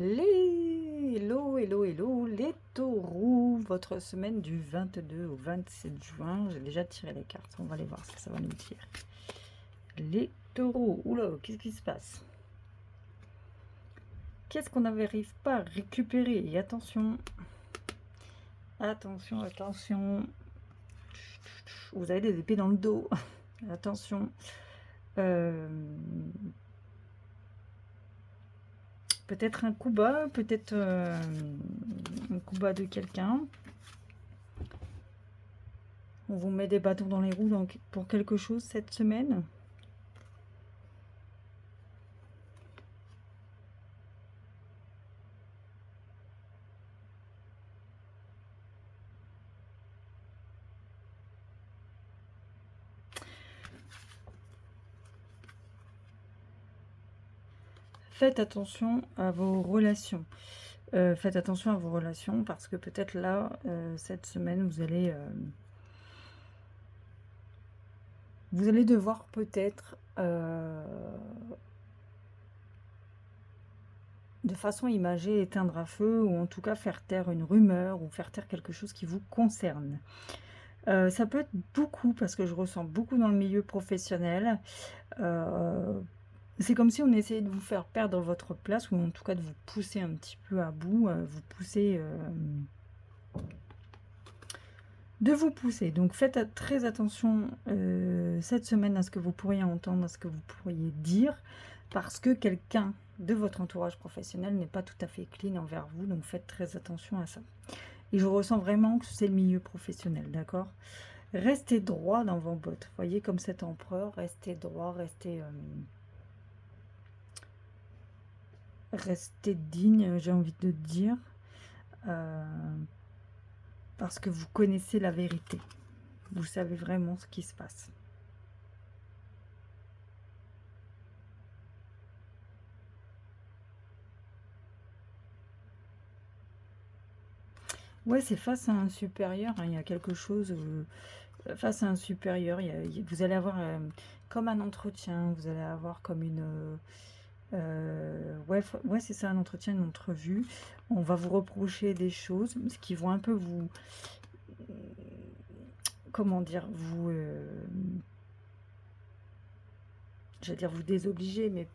Hello, les taureaux, votre semaine du 22 au 27 juin. J'ai déjà tiré les cartes, on va aller voir ce que ça va nous dire. Les taureaux, oula, qu'est-ce qui se passe? Qu'est-ce qu'on n'arrive pas à récupérer? Et attention, attention, vous avez des épées dans le dos, attention. Peut-être un coup bas, peut-être un coup bas de quelqu'un. On vous met des bâtons dans les roues donc, pour quelque chose cette semaine. Faites attention à vos relations. Faites attention à vos relations parce que peut-être là, cette semaine, vous allez devoir peut-être de façon imagée éteindre un feu ou en tout cas faire taire une rumeur ou faire taire quelque chose qui vous concerne. Ça peut être beaucoup parce que je ressens beaucoup dans le milieu professionnel. C'est comme si on essayait de vous faire perdre votre place ou en tout cas de vous pousser un petit peu à bout, vous pousser... de vous pousser. Donc faites très attention cette semaine à ce que vous pourriez entendre, à ce que vous pourriez dire, parce que quelqu'un de votre entourage professionnel n'est pas tout à fait clean envers vous, donc faites très attention à ça. Et je ressens vraiment que c'est le milieu professionnel, d'accord? Restez droit dans vos bottes, voyez, comme cet empereur, restez droit, restez digne, j'ai envie de dire, parce que vous connaissez la vérité. Vous savez vraiment ce qui se passe. Ouais, c'est face à un supérieur, hein, il y a quelque chose, face à un supérieur, vous allez avoir comme un entretien, vous allez avoir comme une... ouais c'est ça, un entretien, une entrevue. On va vous reprocher des choses, ce qui vont un peu vous... comment dire, vous... j'allais dire vous désobliger, mais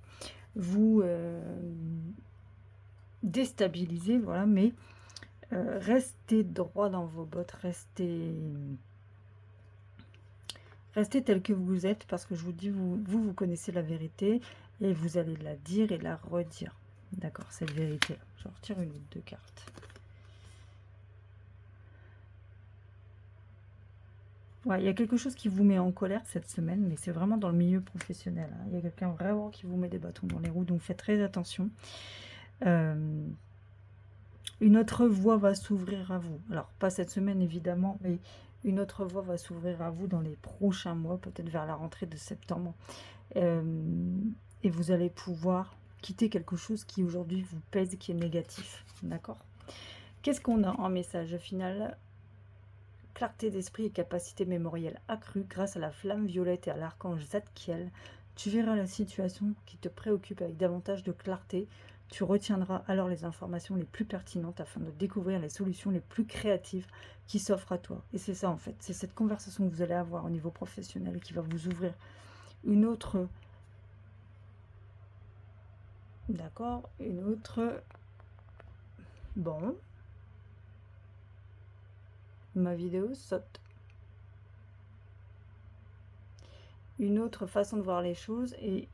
vous déstabiliser, voilà, mais restez droit dans vos bottes, restez tel que vous êtes, parce que je vous dis, vous connaissez la vérité, et vous allez la dire et la redire. D'accord, cette vérité-là. Je retire une ou deux cartes. Ouais, il y a quelque chose qui vous met en colère cette semaine, mais c'est vraiment dans le milieu professionnel, hein. Il y a quelqu'un vraiment qui vous met des bâtons dans les roues, donc faites très attention. Une autre voie va s'ouvrir à vous. Alors, pas cette semaine, évidemment, mais une autre voie va s'ouvrir à vous dans les prochains mois, peut-être vers la rentrée de septembre. Et vous allez pouvoir quitter quelque chose qui aujourd'hui vous pèse, qui est négatif. D'accord? Qu'est-ce qu'on a en message final? Clarté d'esprit et capacité mémorielle accrue grâce à la flamme violette et à l'archange Zadkiel. Tu verras la situation qui te préoccupe avec davantage de clarté. Tu retiendras alors les informations les plus pertinentes afin de découvrir les solutions les plus créatives qui s'offrent à toi. Et c'est ça en fait, c'est cette conversation que vous allez avoir au niveau professionnel qui va vous ouvrir une autre... D'accord, une autre... Bon. Ma vidéo saute. Une autre façon de voir les choses et